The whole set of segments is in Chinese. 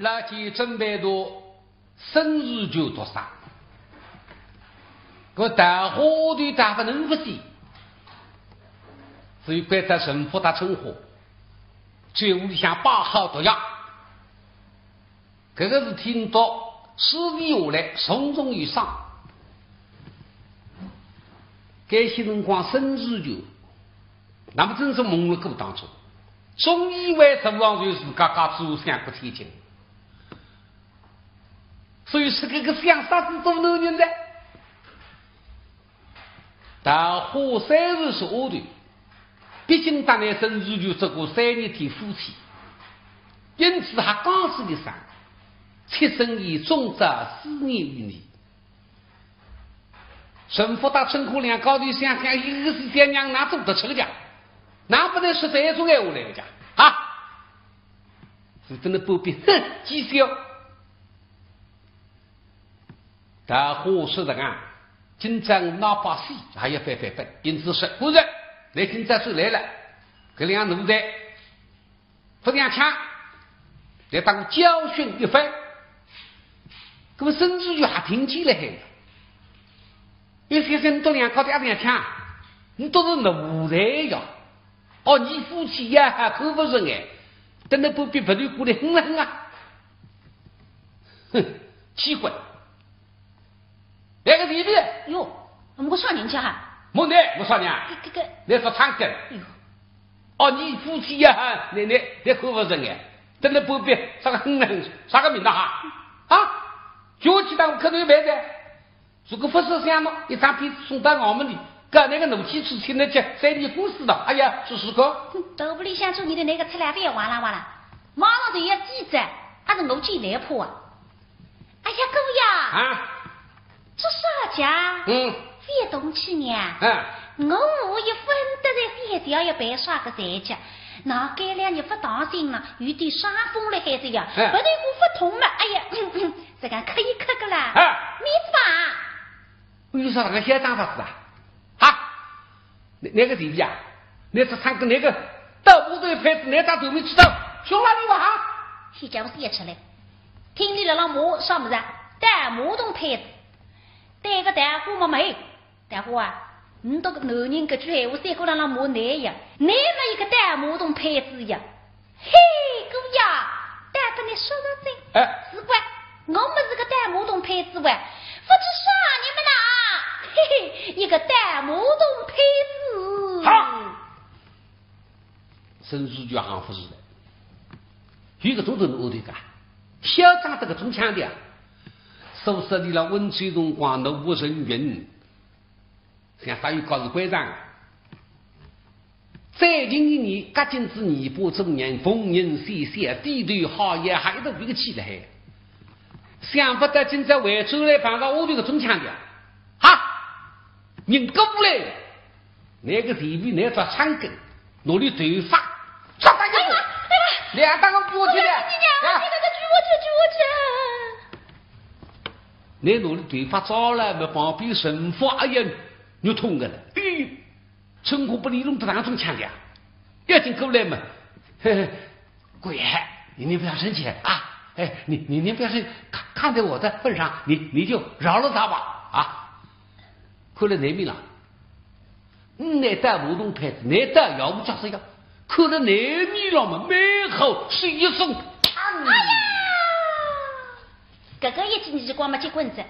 垃圾准备多生日就多少，个大伙对大不能不是，所以怪在神父他称呼，最屋里向把好毒药，这个是听到师弟下来从中以上，该些辰光生日就，那么真是蒙了够当中，总以为什么就是嘎嘎做相不贴近。所以是这个想啥子做男人的，但火3日是我的，毕竟当年生日就这个3年的夫妻，因此他刚是的上，切身以重则思念于你。神父大称呼两高的想想，一个是想让拿走的车家，那不能是这种爱我来讲啊，是真的不必哼讥笑。但火是的啊，紧张哪把戏还要翻，因此是不是来今朝是来了，这两奴才不两枪来当教训一番，那么甚至于还听起来很，有些人都两靠的两枪，你都是奴才呀，哦，你夫妻呀，可不是哎，真的不必不对过来哼啊，哼，奇怪。那个弟弟哟，我少年家哈，莫呢，我少年，那是唱歌。哦，你夫妻呀，你可不是哎，真的不必啥个啥个名的哈啊，就去当可能白的，如果不是这样的，一张皮送到我们里，跟那个怒气出去那去在你公司的，哎呀，是个。豆腐里想出你的那个吃来饭完了，马上就要记着，还是怒气来破啊！哎呀，狗呀！啊。这啥家？别动气呢。我一分得在饭店要白耍个在家，那该两日不当心了，有点伤风了孩子呀，不对我不痛了。哎呀，这个可以咳个啦。没子吧？你说那个小张法子啊？那个弟弟啊，那是唱个那个到部队牌子，那咋都没知道？熊哪里哇？现在我写出来，听你的老母啥么子？带母动牌子。带个大户嘛没，大户啊，你这个男人个句话，我再过让母难呀，难了一个大母动牌子呀，嘿，狗呀，大跟你说说真，是怪我们是个大母动牌子喂，不知啥你们呐，嘿嘿，一个大母动牌子，好，生日就行不是的，有个钟头我的个，小张这个中枪的。收拾你了温水辰光都无人云，像啥有告诉会长，再近一年，赶紧子泥巴中年，逢人谢谢，地对好也还有这个气的还，想不到今朝回州来碰到我这个中枪的，哈，人过来，那个地位那做长根，努力头发，抓大家伙，两大个过去了，那努力对发早了，那旁边神父哎呀，又痛个了，称呼不理论的当中强调，要紧过来嘛，鬼，你不要生气啊，你不要生气，看在我的份上，你就饶了他吧啊！看来难命了，那带舞动牌子，那带要不就是要，看来难命了嘛，背后是一声，哎呀！哥哥一进去光嘛接棍子，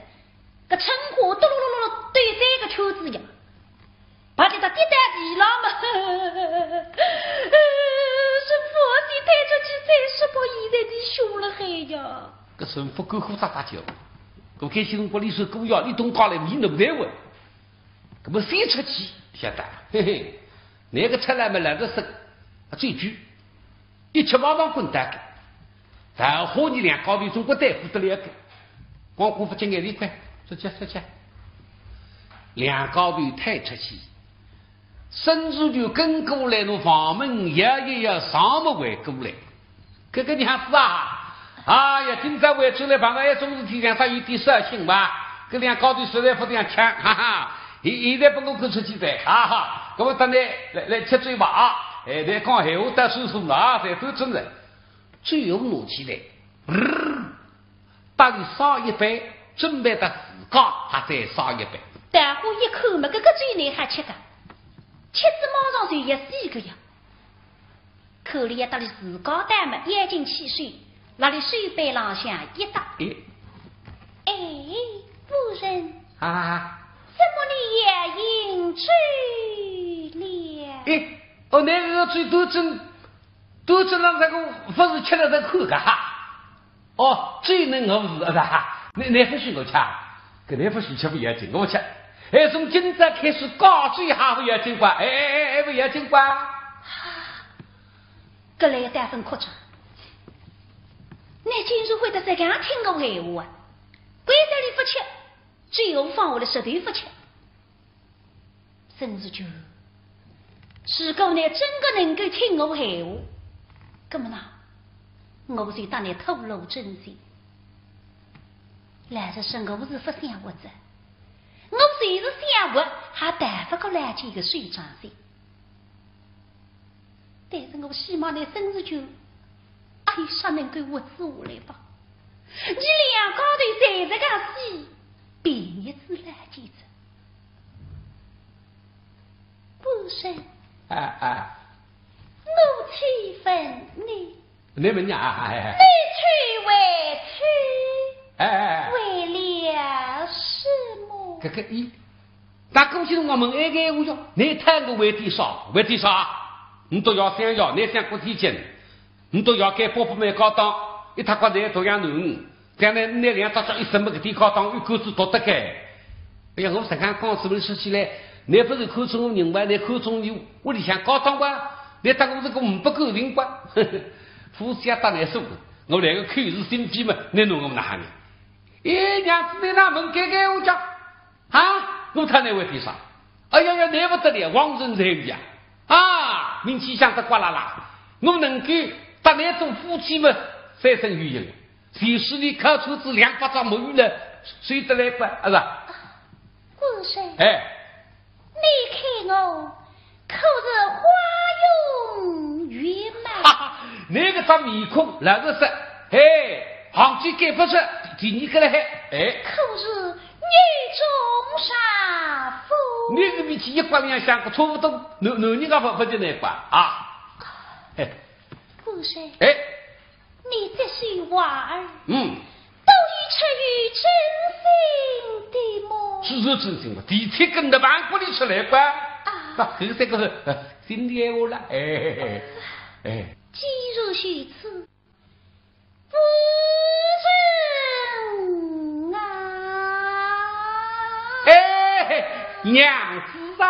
个称呼嘟噜噜噜对这个秋子呀，把这个地带皮了嘛，是佛地带出去30个现在你凶了嘿呀！个神父够虎咋叫，我开心国里说狗要你懂到了你能在问，那么谁出去晓得？嘿嘿，那个出来嘛来的是最句，一吃马上滚蛋个。然后你俩高比中国大夫得了个，光顾不进眼里快，出去，两高比太出气，甚至就跟过来，那房门也要上不回过来。哥哥娘子啊，哎呀，今朝回出来碰到一种事体上，他有点伤心吧？这两高比实在不这样抢，哈哈！现在不能够出去的，哈哈！那么等来吃嘴巴啊！来讲闲话得舒服了啊，才都真的。最有怒气的，把你烧一杯，准备的自家还再烧一杯。大伙一口嘛，这个嘴呢还吃个，吃子马上就要死个呀。口里也到了自家带嘛，眼睛起水，那里水杯浪向一打。哎，夫人啊，怎么你也饮醉了？那个嘴都真让这个不是吃了这口个哈。最能我是哈，你不许我吃，跟你不许吃不要紧，我吃。从今朝开始高嘴还不要紧吧？不要紧吧？格来大声哭着，你今日会得这样听我闲话啊？为啥你不吃？最后放我的舌头不吃。甚至就，如果你真的能够听我闲话，那么呢，我就当你透露真心。来日生我是不想活着，我虽是想活，还大不过来几个水长些。但是我希望你甚至就哀伤能够活住下来吧。你两高头在这个戏，别日子来记着。不是，我欺分你，你们呀，你去为去，为了什么？那恭喜我们那个我说，你谈个为地少，你都要想要，你想过提前，你都要给伯伯们高档，一他光在都样弄，这样呢，那两大家一什么个地高档，一个子多得开。哎呀，我才看刚是不是说起来，你不是口中我人吧？你口中有我里想高档吧？你当我这个不够人吧？夫妻当然说，我两个口是心机嘛，你弄我们哪里？娘子在那门给我讲我谈那位地上，哎呀，那不得了，王人才呀！名气响得呱啦啦，我能够把那种夫妻们三生有幸，谁使你靠出子两巴掌母了，谁得来吧？是吧？不是，你看我可是花容月满，那个张面孔那个是，行情给不出，第二个来，可是女中杀夫，那个比起一光两相，错不多，男人家不就那挂不是，你这是娃儿，都已出于真心的么？是真心的，第七根的半骨里出来吧？后这个心里话了，既如如此，夫人娘子啊！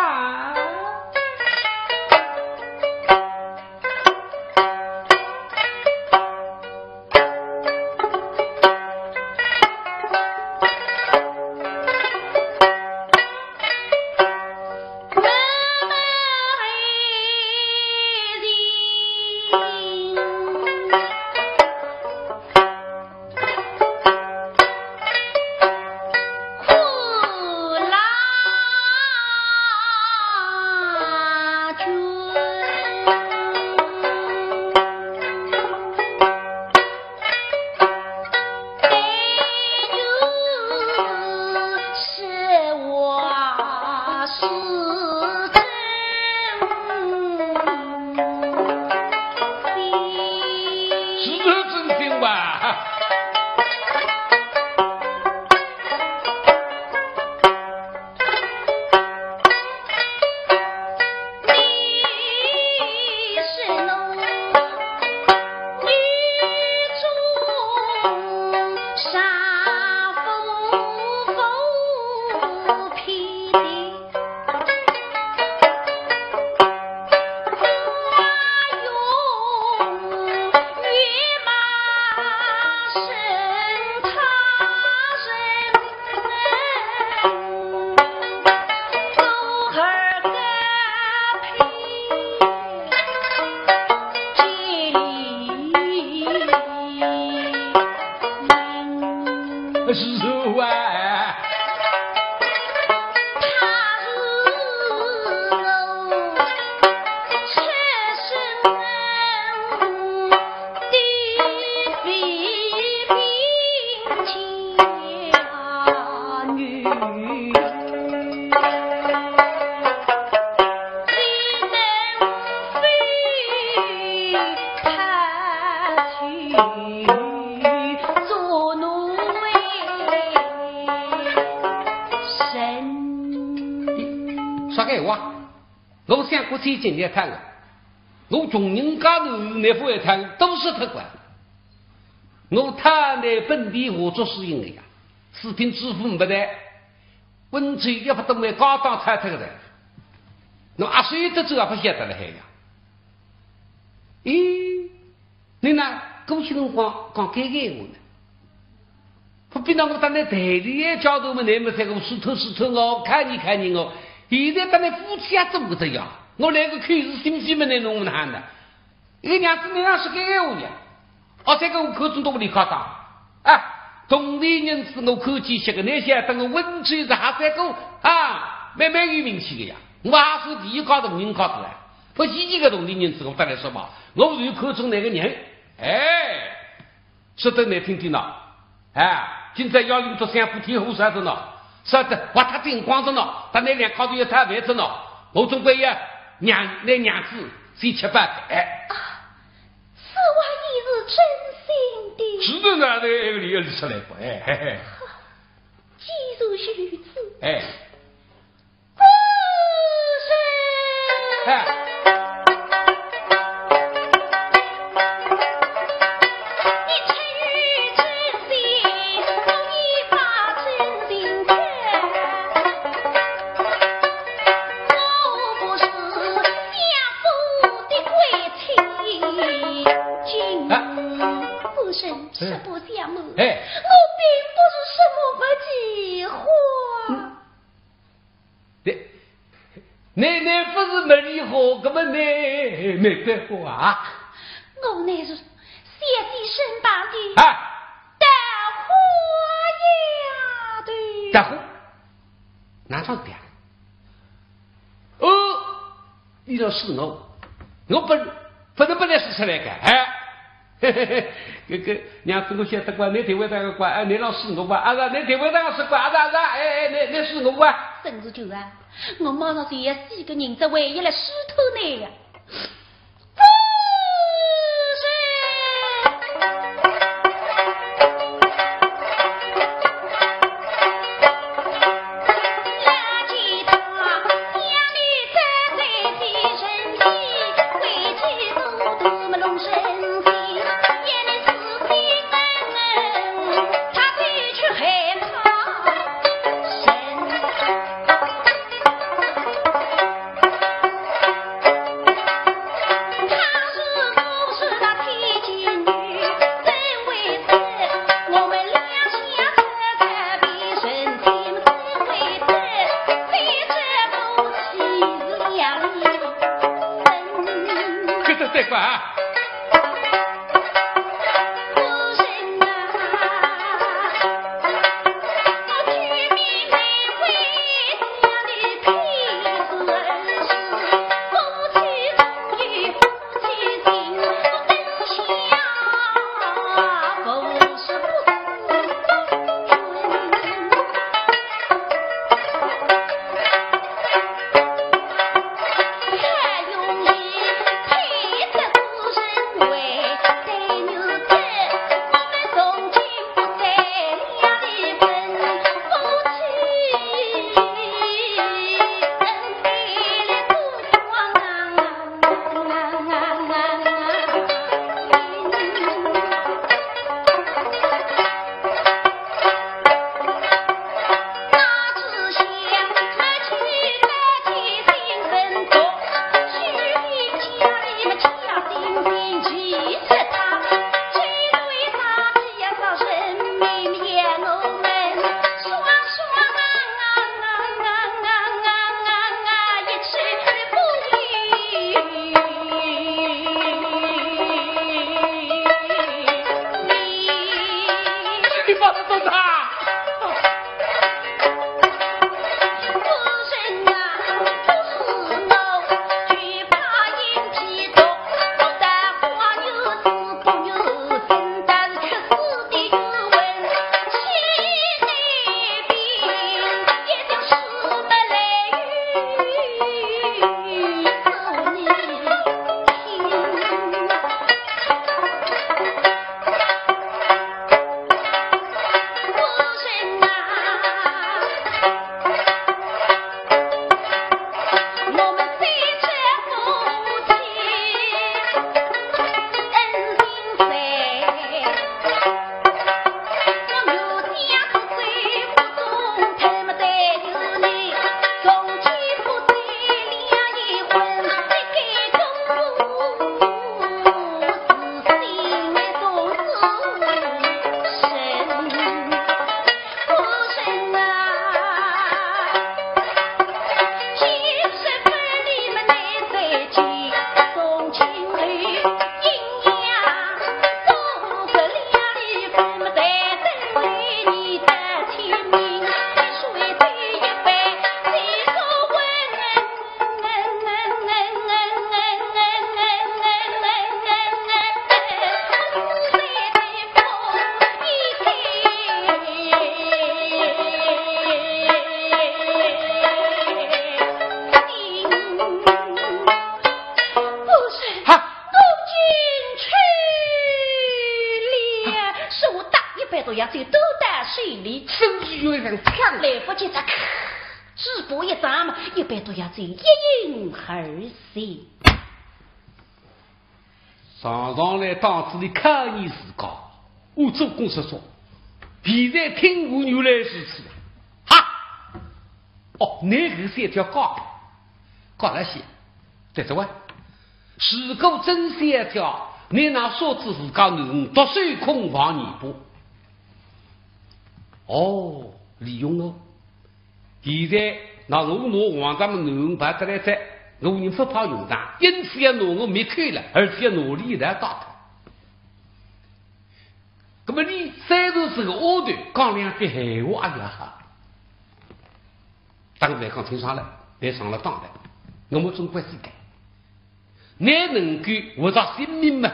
做奴为神。说个话，我想过最近的谈了，我穷人家头那副一谈都是特管。我谈的本地合作是因为呀，视频支付不得，温水也不懂得高档菜特的，那阿谁都这不晓得了还呀？咦，你呢？过去辰光讲改改我呢，不比那我当那代理交头们那么在我石头我看你我，现在当那夫妻也怎么这样？我来个开始心心们那弄难的，一个娘子你让是改改我呢？哦，这个我口中都不离开当啊！同龄人是我口气些个那些，等我温水是还在个啊，慢慢有名气的呀。我还是第一高的人高的来，不稀奇个同龄人是我当然说嘛，我是口中那个人，哎，说得难听听了，哎，现在要用做三伏天后啥子呢？说的哇，他真光着呢，他那两高头要他位置呢，我总归要娘子700-800，哎。此话已是真心的，是的呢，那个理出来过，哎嘿嘿。既如此，哎，不是，哎，你出于真心，我已把真心劝。我不是家父的贵妻。夫人实不相瞒，我并不是什么不计划。你不是没理好，根本你没办法啊！我乃是谢帝身旁的啊，大花丫头。大花，哪张的？哦，你说是我本来是出来的，哎。娘子我晓得管，你台湾那个管，你老师我管，啊你台湾那个是管，你是我管。真是就啊，我马上就要4个人在唯一来石头内呀。百多样子都带水里，甚至有人抢来不及他只播一张嘛，100多样子一饮而尽。常常来档子里看你自家，我做公司说，现在听我原来是此，哈，哦，那个是一条高了些，在这外，如果真是一条，你那说自自家能读书空房你不？哦，利用哦，现在那我王咱们能把得来在。我人不怕用上，因此要拿我没开了，而且要努力来打他。那么你三头是个恶头，讲两句闲话也好。当然讲听上了，来上了当的，我们中国是改，你能够活到性命嘛？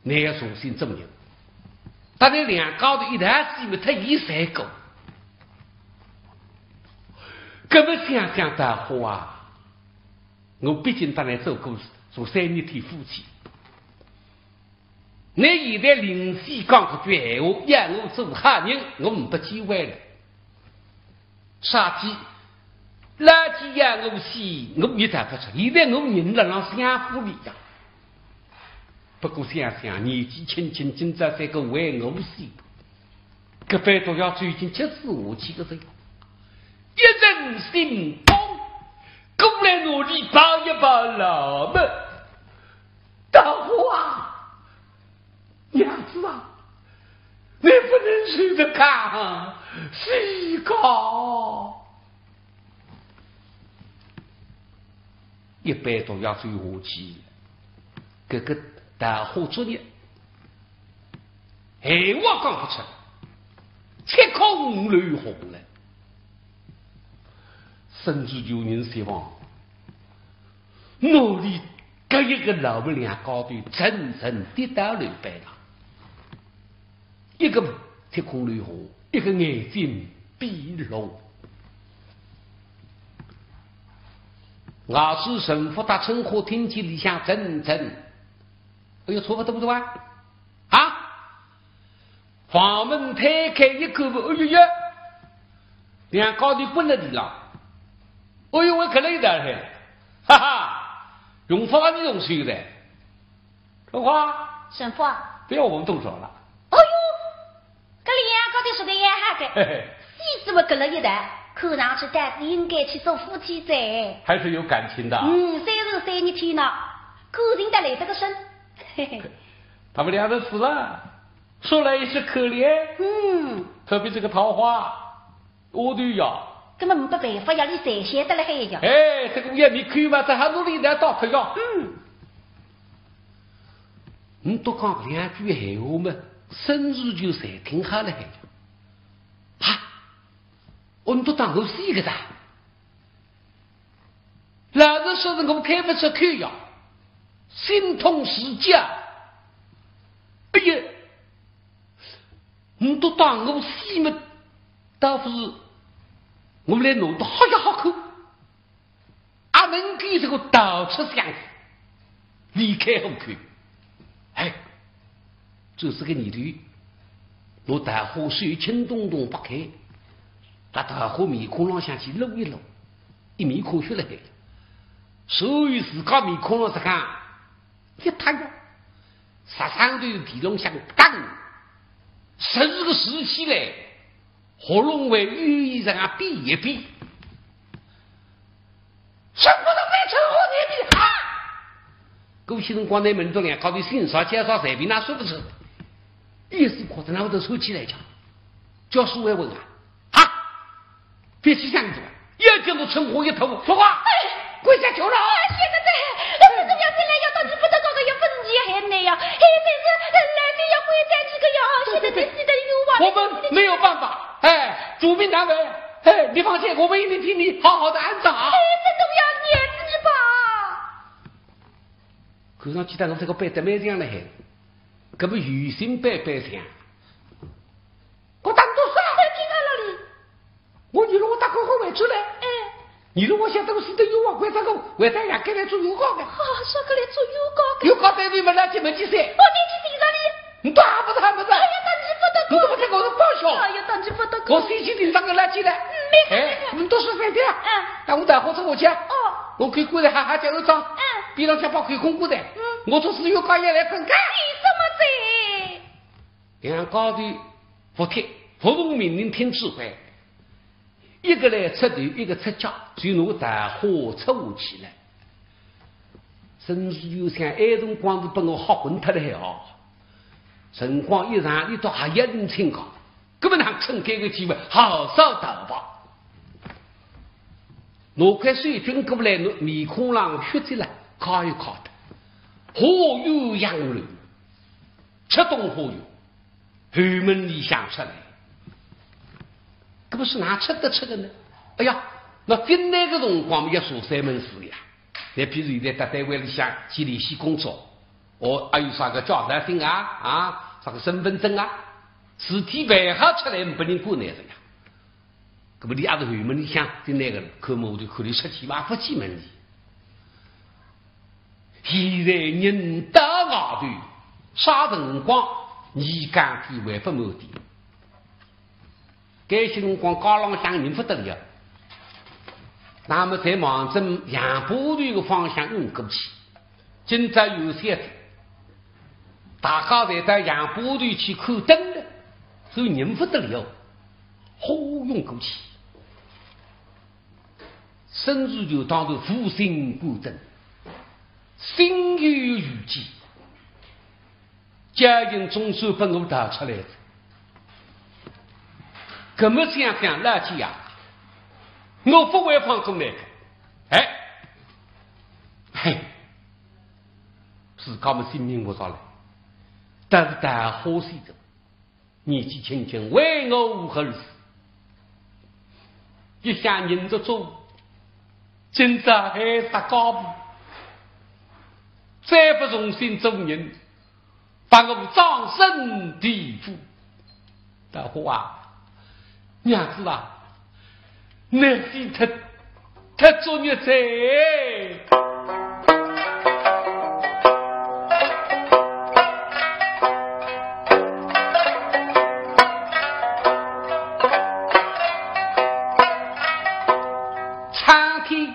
你要重新证明。但你两高头一旦是没他一三个，根本想想大伙啊！我毕竟当然做3年天夫妻，你现在临时讲个句闲话，让我做下人，我唔得机会了。啥子垃圾让我洗，我没办法出。现在我人了让相夫里呀。不过想想年纪轻轻，今朝这个为我洗，这辈都要最近74、57个人，一人心痛。过来努力帮一帮老们，大伙啊，娘子啊，你不能随着看，谁搞？100多要追下去，这个大伙作业，闲话讲不出，切空流红了。甚至有人希望努力跟一个老不良高队真正跌倒流败了，一个天空流红，一个眼睛闭拢。我是神父大称呼听起里向真正，哎呦，错不对不对啊？房门推开一口，哎呦呀，两高队不能地了。哎呦，我可累的嘿，哈哈，用法你用谁的？说话，神父啊，不要我们动手了。哎呦，这两个的说的也好的，戏子我跟了一代，看上去但是应该去做夫妻噻，还是有感情的。33年天了，感情得来这个深，嘿嘿。他们俩的死了，说来也是可怜。特别这个桃花，我对呀。根本没办法，要你谁写得了黑呀？哎，这个也没看嘛，这还努力来打他呀。你多讲2句闲话嘛，甚至就谁听下来哈，我们都当我是一个的，老子说的我开不出口呀，心痛世家。哎呀，你都当我是嘛，倒不是。我们来弄得好呀好口，能给这个到处相子，离开后口。哎，这是个泥头，我大伙水清咚咚不开，那大伙面孔上向去搂一搂，一面孔血了开，所以自家面孔上是看一塌呀，13对地龙像当，10个时期来。喉咙为寓意上比一比，什么都没成活你比啊！过去辰光那门中两搞的欣赏介绍随便那说不出，也是夸着那我都抽起来讲，叫苏维问啊，别去想着，要叫我成活一头说话，跪下求饶！现在这要进来要到你不得搞个要分你还难呀，还得是来的要跪在这个要，现在真是的有啊！我们没有办法。主命单位，你放心，我们一定替你好好的安葬啊！这都要撵死你吧！看上去我这个背得蛮这样的很，可不有心背想。我当多少？听到了哩。我你如果打过后回出来，你如果想这个事都有啊，为啥个为啥也该来做油膏的？说个来做油膏的？油膏单位嘛，垃圾没几岁。我年纪多少哩？你大不是还不是？哎呀，那你不得你怎么在搞？我谁去领上个垃圾了？你们都说反对了。那我带火车过去。我可以过来哈哈叫个张。别让家把可以空过的。我做事有高压来分开。你怎么这？两高的服帖，服从命令听指挥。一个来出头，一个出脚，就拿大火出下去了。甚至有像爱辰光是把我好混脱了哦。辰光一长，你都还一人清高，根本上趁这个机会好少打吧。拿块水军过来，面孔上血迹了，烤一烤的，火油羊肉，吃东火油，后门里想出来。这不是哪吃得吃的呢？哎呀，那进来个辰光要说三门事呀。再比如在单位里向去联系工作，还有啥个驾照证啥个身份证啊，实体外号出来不能过那个呀。那么你还是后门里向进来个看摩托看你出去嘛，不进门里。现在人到外头，啥辰光你讲的还不某的。该些辰光高浪向人不得了，那么在往正杨浦的个方向用过去，今朝有些大家在到杨浦的去看灯的，所以人不得了，呼用过去，甚至就当作负心过正，心有余悸，家人总算把我打出来的。怎么这样垃圾呀？我不会放纵那个，是搞么性命不着来，但是大呼吸着，年纪轻轻为我无何而死，一下人着走，今朝还杀高步，再不重新做人，把我葬身地府。大伙啊！娘子啊，那是他作孽罪。苍天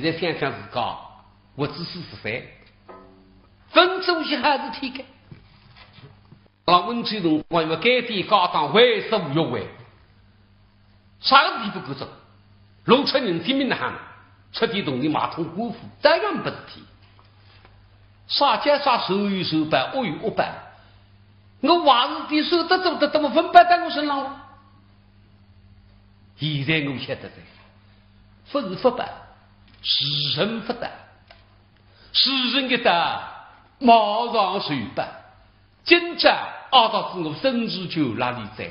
现在想想自个，我只是13，分走些还是天干。老温泉辰光，要改变高档为所欲为，啥个地不够做？弄出人性命的喊，出地洞的马桶辜负，这样不是体。耍家耍手有手办，恶有恶办。我话是的手得做得这么分摆在我身上了。现在我晓得的，不是不办，是人不办，是人的的马上随办，今朝阿导致我生日就哪里在？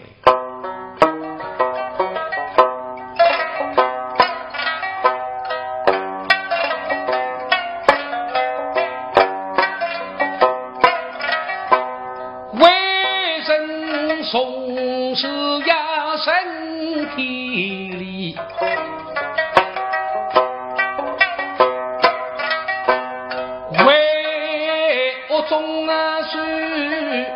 总是要身体里为我总是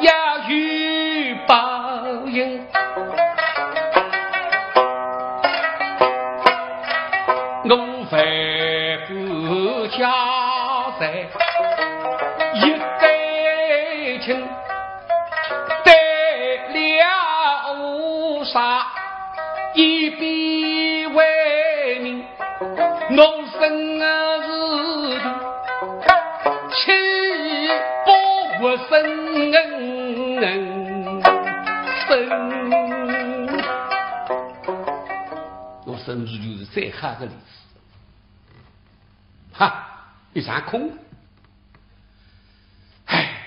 要有报应，我非不家在一对情以必为民，我生是气不活生我生日就是最好的例子。哈，一场空。唉，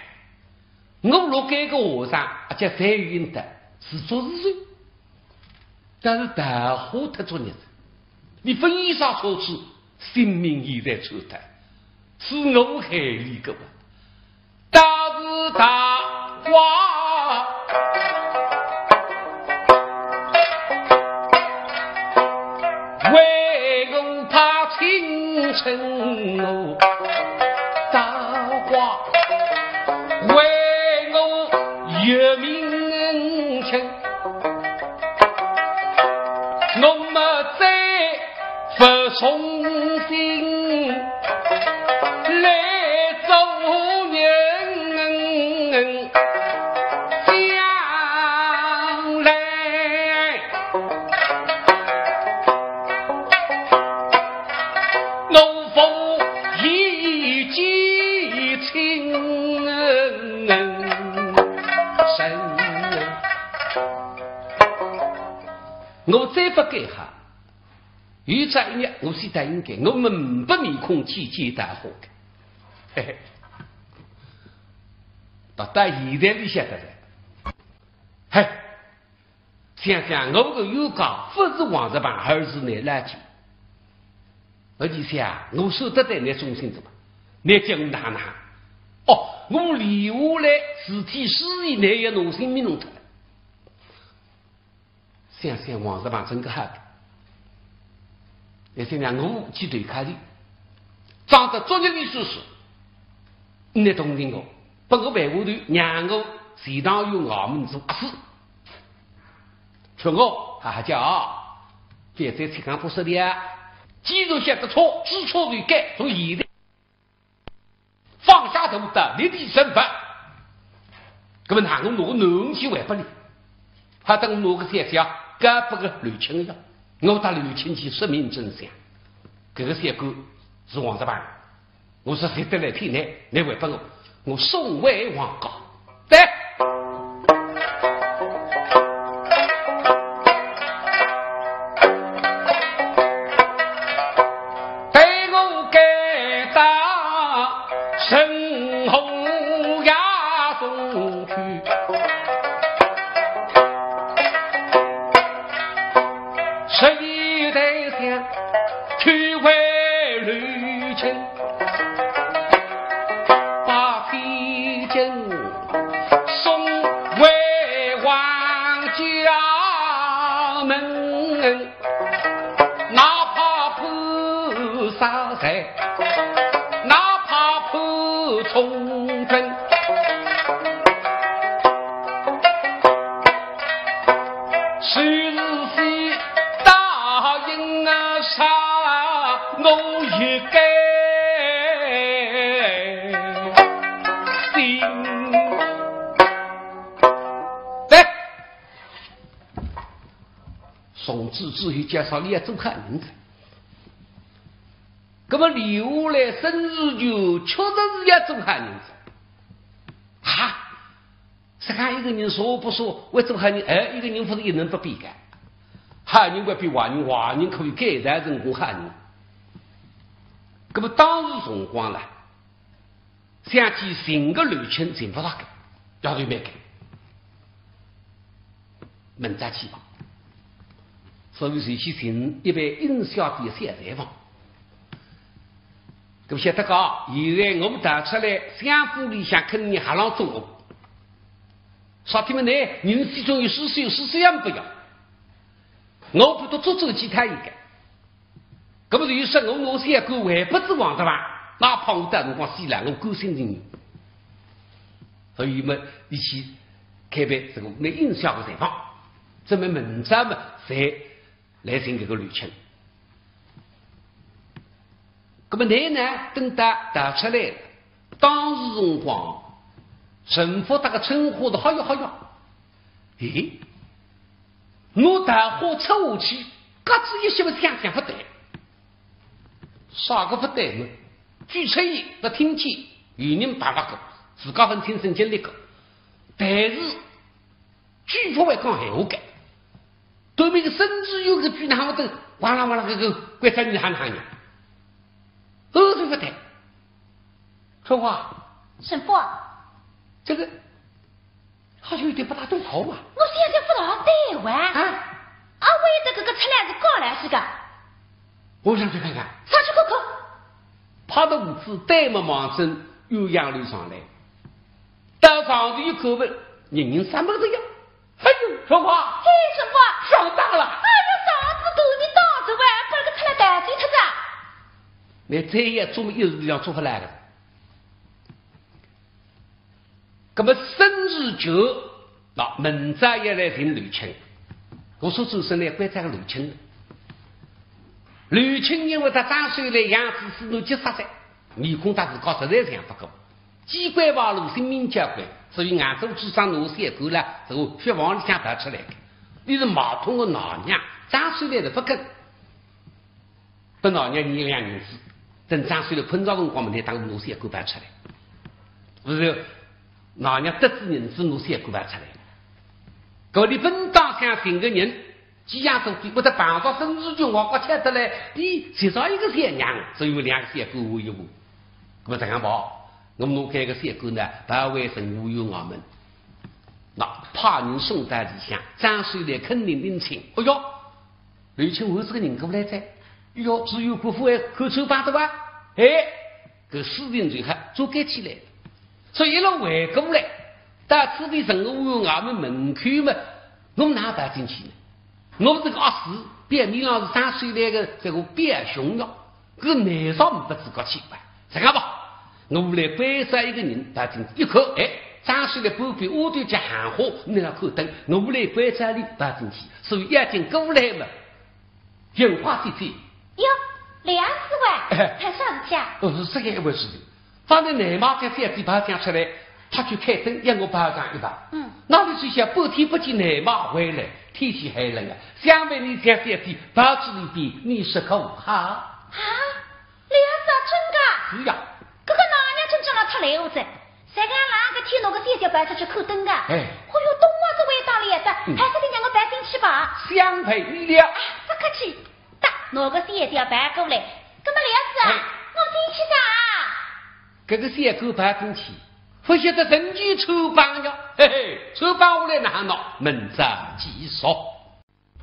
我若给个和尚，叫三云的是做日水。但是大火特做日子，你非以上所处，性命已在抽谈，是我害你个吧？大是大话，为我怕清晨哦，大话为我有名情。我们在不从心来做人，将来我否一记情深。我再不给哈，有这一日我是答应给我们不面孔去接大火的，嘿嘿。到现在你晓得的，嘿，想想我个有讲不是王日榜，而是你垃圾。而且想我说得在你中心怎么？你讲哪哪？哦，我留下来实体事业你也弄性命弄出来。想想王日榜整个好的，也想想我去对抗的，长得昨日的叔叔，你同情我，把我背后头让我随堂有澳门做事，说我哈哈叫，别再吃干不是的啊！记住写的错，知错就改，从现在放下头的立地身份，根本喊我挪能去外不理，他等挪个写下。该不个刘青呀，我打刘青去说明真相。这个结果是王日榜，我说谁得来骗你？你回答我送回王高。对，对我给打身后压送去。十一代想去回旅程，把飞针送回王家门，哪怕不杀谁，哪怕不从军，我一个心，从此之后介绍你也做汉人才。那么留下来生日就确实是要做汉人才。哈，是看一个人说不说，为做汉人，一个人不是一人不必干。汉人会比华人，华人可以改造成功汉人。那么当时辰光呢，想起整个流程全部大改，要对没改，门在起房，所以谁去寻一般营销的山寨房。那么晓得讲，现在我们打出来相互里向肯定还让做，说他们呢，人心中有事实，有事实样不要。我不都做其他一个，那么就说我现在够还不指望的吧？哪怕我在辰光死了，我够心的人，所以们一起开办这个那营销的地方，这么门站们才来成这个旅程。那么你呢？等到打出来，当时辰光，政府那个称呼的好呀好呀，咦？我大火出下去，各自一些个想不对，啥个不对呢？据称意的听见有人办法个，自家很亲身经历个，但是据说会讲闲话个，对面个甚至有个居然我都哇啦哇啦个怪山女喊喊呀，对不对？说话，神父，这个。好像有点不大对头嘛！我现在不大对哇！为这个出来是搞来是个？我想去看看。上去看看。他的五子呆么忙声又扬流上来，到上头一口问，人什么都要。哎呦，说话！嘿，神父，上当了！哎呀，上次头你当着哇，把那个出来带走他着。你这也做么一日要做不来的。那么生日酒，那门站也来定旅程。我说周身来关这个旅程，旅程因为他长岁来样子是路结杀噻，面孔他是搞实在想不够，机关马路生命交关，所以俺走智商路线够了，这个血往里向打出来的。你是马桶的老娘，长岁来的不跟，不老娘你两年子，等长岁来困着辰光，没当路线够办出来，不是。老娘得知人子路线够办出来，各你本当想寻个人，几样东西，我在办到生日酒，我吃得来，比至少一个三娘，只有两个三狗无一无。那么这样吧，我们弄开个三狗呢，把卫生无有我们。那怕人送在里向，张水来肯定领情。哎呦，刘青我是个人过来噻，哎呦，只有国父还口臭办的吧？哎，这私人最好做改起来。所以一路回过来，到此地生活我们门口嘛，我们哪办进去呢？我们这个阿四表面上是3岁来个这个表兄了，这个内上不自觉奇怪。这样吧，我们来摆设一个人打进一口，哎，3岁的宝贝我对讲喊话，你那口灯，我们来摆设里打进去，所以眼睛过来嘛，有话题题。哟，2万，还啥事体啊？是这样一回事情。放在内马在3地把讲出来，他去开灯，让我把讲一把。哪里去想半天不见内马回来，天气还冷啊！想问你讲3地把子里边你是口好啊？2真的？是呀。这个哪娘真叫他出来我子？谁敢哪个天那个3地摆出去扣灯啊？哎呦，东娃子味道里的，还是得让我摆进去吧。相配你了。不客气。打那个3地摆过来，那么2次啊，我进去啥？这个3狗摆进去。不晓得证据抽榜呀，嘿嘿，抽榜我来拿闹，门长技说。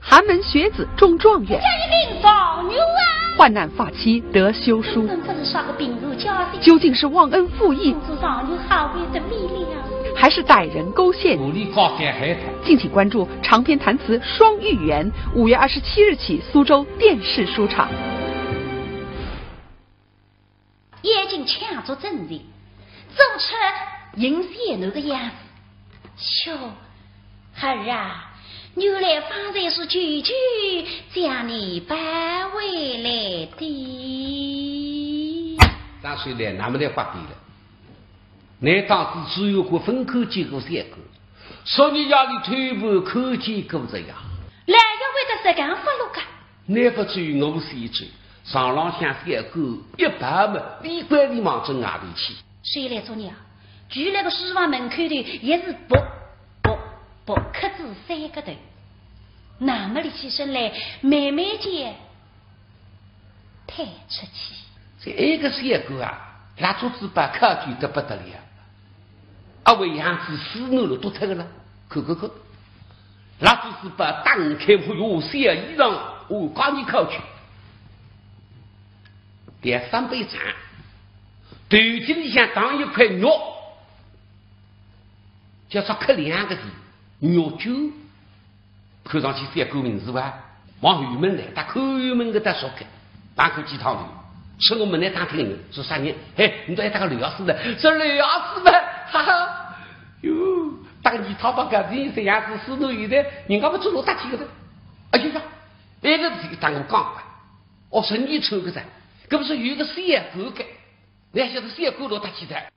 寒门学子中状元，家一名少女啊，患难发妻得休书。究竟是忘恩负义，还是歹人勾陷？敬请关注长篇谈词《双玉缘》，5月27日起苏州电视书场。眼睛抢着正人。走出迎接那个样子，哟，儿啊，原来方才是句句将你摆回来的。张水来，哪么来发给了？你当时只有过分口见过3个，说你家里腿部口见过这样。来要为的是干法路噶？那不至于我是一句上浪向三个一百么，立怪立马正外头去。谁来做娘？住那个书房门口的也是不刻字三个头，那么的起身来，慢慢间抬出去。这个三个啊，拉桌子把考据得不得了，啊为样子死怒了都脱个了，看，拉桌子把打开不有三衣裳，我赶紧考据，点3杯茶，头颈里向当一块肉，叫做刻2个字。肉酒，看上去三个名字吧，往后门来，打后门给他说开，打口鸡汤里，吃我们来打听人，说啥人？嘿，你都要打个刘老师的，说刘老师们，哈哈，哟，打个鸡汤把个人这样子死都有的，人家不走路打起个的，哎呀，那个是当我讲吧，我说你抽个噻，这不是有个三个的，你还晓得三个都打起来。